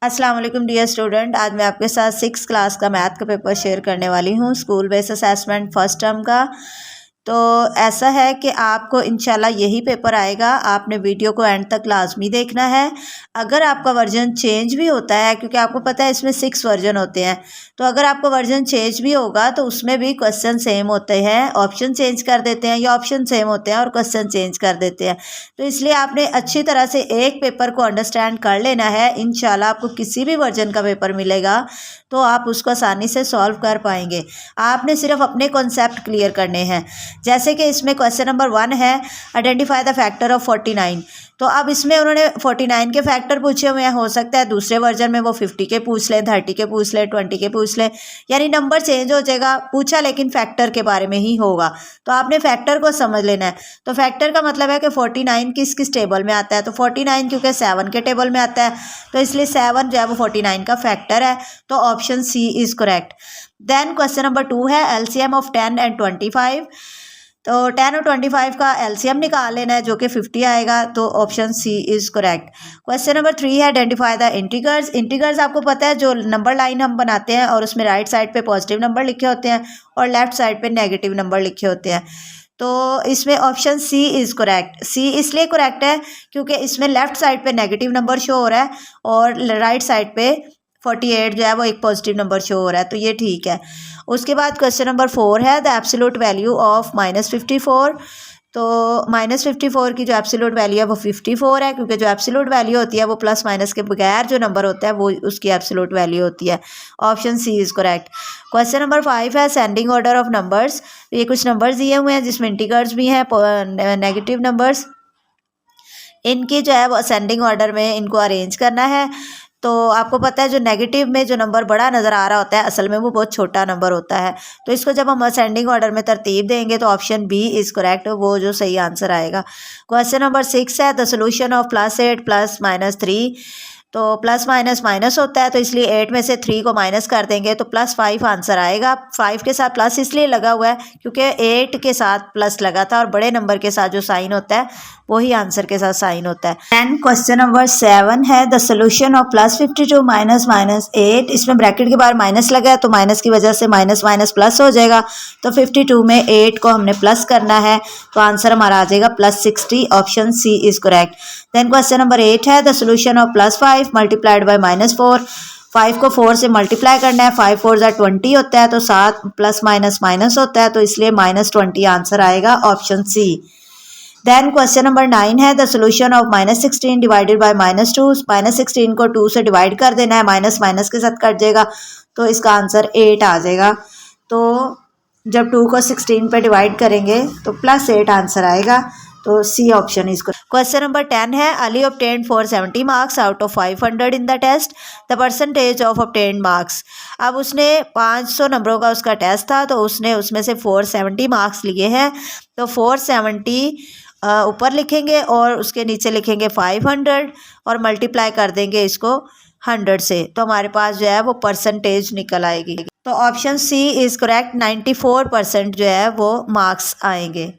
अस्सलाम वालेकुम dear student. आज मैं आपके साथ 6 क्लास का मैथ का पेपर शेयर करने वाली हूँ, school based assessment first term का। तो ऐसा है कि आपको इंशाल्लाह यही पेपर आएगा, आपने वीडियो को एंड तक लाजमी देखना है। अगर आपका वर्जन चेंज भी होता है, क्योंकि आपको पता है इसमें 6 वर्जन होते हैं, तो अगर आपका वर्जन चेंज भी होगा तो उसमें भी क्वेश्चन सेम होते हैं, ऑप्शन चेंज कर देते हैं या ऑप्शन सेम होते हैं और क्वेश्चन चेंज कर देते हैं। तो इसलिए आपने अच्छी तरह से एक पेपर को अंडरस्टैंड कर लेना है। इंशाल्लाह आपको किसी भी वर्जन का पेपर मिलेगा तो आप उसको आसानी से सॉल्व कर पाएंगे। आपने सिर्फ अपने कॉन्सेप्ट क्लियर करने हैं। जैसे कि इसमें क्वेश्चन नंबर 1 है, आइडेंटिफाई द फैक्टर ऑफ 49। तो अब इसमें उन्होंने 49 के फैक्टर पूछे हुए हैं। हो सकता है दूसरे वर्जन में वो 50 के पूछ लें, 30 के पूछ लें, 20 के पूछ लें, यानी नंबर चेंज हो जाएगा, पूछा लेकिन फैक्टर के बारे में ही होगा। तो आपने फैक्टर को समझ लेना है। तो फैक्टर का मतलब है कि 49 किस किस टेबल में आता है। तो 49 क्योंकि 7 के टेबल में आता है, तो इसलिए 7 जो है वो 49 का फैक्टर है। तो option C is correct. Then question number 2 है, एलसीएम ऑफ 10 एंड 25। तो 10 और 25 का एलसीएम निकाल लेना है, जो कि 50 आएगा। तो option C is correct. Question number 3 है, आइडेंटिफाई द इंटीग्रल्स। इंटीग्रल्स आपको पता है जो नंबर लाइन हम बनाते हैं और उसमें राइट साइड पे पॉजिटिव नंबर लिखे होते हैं और लेफ्ट साइड पे नेगेटिव नंबर लिखे होते हैं। तो इसमें ऑप्शन सी इज करेक्ट। सी इसलिए करेक्ट है क्योंकि इसमें लेफ्ट साइड पे नेगेटिव नंबर शो हो रहा है और राइट साइड पे 48 जो है वो एक पॉजिटिव नंबर शो हो रहा है, तो ये ठीक है। उसके बाद क्वेश्चन नंबर 4 है, द एब्सोल्यूट वैल्यू ऑफ -54। तो -54 की जो एब्सोल्यूट वैल्यू है वो 54 है, क्योंकि जो एब्सोल्यूट वैल्यू होती है वो प्लस माइनस के बगैर जो नंबर होता है वो उसकी एब्सोल्यूट वैल्यू होती है। Option C is correct. Question number 5 है, असेंडिंग ऑर्डर ऑफ नंबर्स। ये कुछ नंबर्स दिए हुए हैं जिसमें इंटीजर्स भी हैं, नेगेटिव नंबर्स। इनकी जो है वो असेंडिंग ऑर्डर में इनको अरेंज करना है। तो आपको पता है जो नेगेटिव में जो नंबर बड़ा नज़र आ रहा होता है, असल में वो बहुत छोटा नंबर होता है। तो इसको जब हम असेंडिंग ऑर्डर में तरतीब देंगे तो ऑप्शन बी इज़ करेक्ट, वो जो सही आंसर आएगा। क्वेश्चन नंबर 6 है, द सोल्यूशन ऑफ +8 + -3। तो प्लस माइनस माइनस होता है, तो इसलिए 8 में से 3 को माइनस कर देंगे तो +5 आंसर आएगा। 5 के साथ प्लस इसलिए लगा हुआ है क्योंकि 8 के साथ प्लस लगा था और बड़े नंबर के साथ जो साइन होता है वही आंसर के साथ साइन होता है। एंड क्वेश्चन नंबर 7 है, द सोल्यूशन ऑफ +52 - -8। इसमें ब्रैकेट के बाहर माइनस लगा है तो माइनस की वजह से माइनस माइनस प्लस हो जाएगा। तो 52 में 8 को हमने प्लस करना है, तो आंसर हमारा आ जाएगा +60। Option C is correct. Then question number 8 है, the solution of +5 multiplied by -4। 5 को 4 से मल्टीप्लाई करना है, 5 4 ज़ा 20 होता है, तो 7 प्लस माइनस माइनस होता है, तो इसलिए -20 आंसर आएगा। Option C. Then question number 9 है, the solution of -16 divided by -2। -16 को 2 से डिवाइड कर देना है, माइनस माइनस के साथ कट जाएगा, तो इसका आंसर 8 आ जाएगा। तो जब 2 को 16 पे डिवाइड करेंगे तो +8 आंसर आएगा। तो C option is correct. Question number 10 है, Ali obtained 470 marks out of 500 in the test, the percentage of obtained marks. अब उसने 500 नंबरों का उसका टेस्ट था, तो उसने उसमें से 470 मार्क्स लिए हैं। तो 470 ऊपर लिखेंगे और उसके नीचे लिखेंगे 500 और मल्टीप्लाई कर देंगे इसको 100 से, तो हमारे पास जो है वो परसेंटेज निकल आएगी। तो ऑप्शन सी इज़ करेक्ट। 94% जो है वो मार्क्स आएंगे।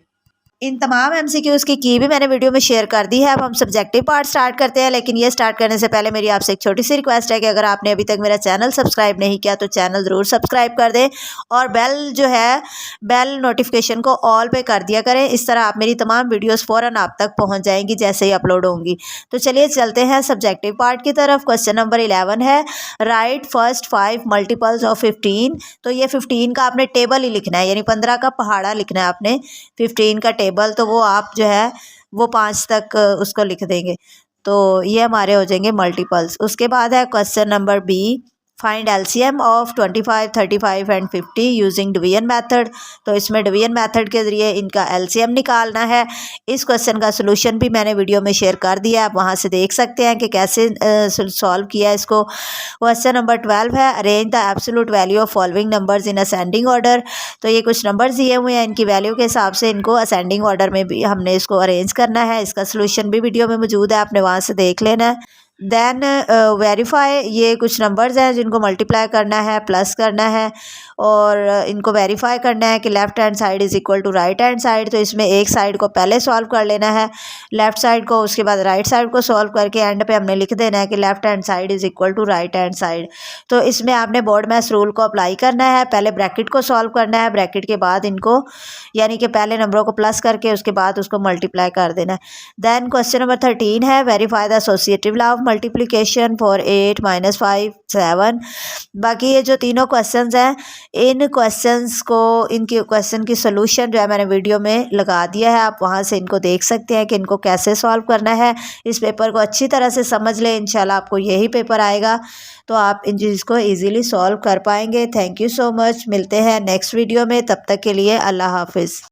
इन तमाम एमसीक्यूज़ की भी मैंने वीडियो में शेयर कर दी है। अब हम सब्जेक्टिव पार्ट स्टार्ट करते हैं, लेकिन ये स्टार्ट करने से पहले मेरी आपसे एक छोटी सी रिक्वेस्ट है कि अगर आपने अभी तक मेरा चैनल सब्सक्राइब नहीं किया तो चैनल ज़रूर सब्सक्राइब कर दें और बेल जो है बेल नोटिफिकेशन को ऑल पे कर दिया करें। इस तरह आप मेरी तमाम वीडियोस फ़ौरन आप तक पहुंच जाएंगी जैसे ही अपलोड होंगी। तो चलिए चलते हैं सब्जेक्टिव पार्ट की तरफ। क्वेश्चन नंबर 11 है, राइट फर्स्ट 5 मल्टीपल्स ऑफ 15। तो ये 15 का आपने टेबल ही लिखना है, यानी 15 का पहाड़ा लिखना है आपने, 15 का टेबल। तो वो आप जो है वो 5 तक उसको लिख देंगे, तो ये हमारे हो जाएंगे मल्टीपल्स। उसके बाद है question number B, find LCM of 25 35 and 50 using division method. तो इसमें डिवीजन मेथड के ज़रिए इनका एलसीएम निकालना है। इस क्वेश्चन का सोल्यूशन भी मैंने वीडियो में शेयर कर दिया, आप वहां से देख सकते हैं कि कैसे सॉल्व किया इसको। क्वेश्चन नंबर 12 है, arrange the absolute value of following numbers in ascending order. तो ये कुछ नंबर्स दिए हुए हैं, इनकी वैल्यू के हिसाब से इनको असेंडिंग ऑर्डर में भी हमने इसको अरेंज करना है। इसका सोल्यूशन भी वीडियो में मौजूद है, आपने वहाँ से देख लेना है। देन वेरीफाई, ये कुछ नंबर्स हैं जिनको मल्टीप्लाई करना है, प्लस करना है और इनको वेरीफाई करना है कि left hand side is equal to right hand side. तो इसमें एक साइड को पहले सॉल्व कर लेना है, लेफ़्ट साइड को, उसके बाद राइट साइड को सॉल्व करके एंड पे हमने लिख देना है कि left hand side is equal to right hand side. तो इसमें आपने बोर्ड मैथ्स रूल को अप्लाई करना है, पहले ब्रैकेट को सॉल्व करना है, ब्रैकेट के बाद इनको यानी कि पहले नंबरों को प्लस करके उसके बाद उसको मल्टीप्लाई कर देना है। देन क्वेश्चन नंबर 13 है, verify the associative law of multiplication for 8 - 5 7। बाकी ये जो तीनों क्वेश्चंस हैं, इन क्वेश्चंस को, इनके क्वेश्चन की सोल्यूशन जो है मैंने वीडियो में लगा दिया है, आप वहाँ से इनको देख सकते हैं कि इनको कैसे सॉल्व करना है। इस पेपर को अच्छी तरह से समझ लें, इंशाल्लाह आपको यही पेपर आएगा तो आप इन चीज़ को ईजिली सॉल्व कर पाएंगे। थैंक यू सो मच, मिलते हैं नेक्स्ट वीडियो में, तब तक के लिए अल्लाह हाफिज़।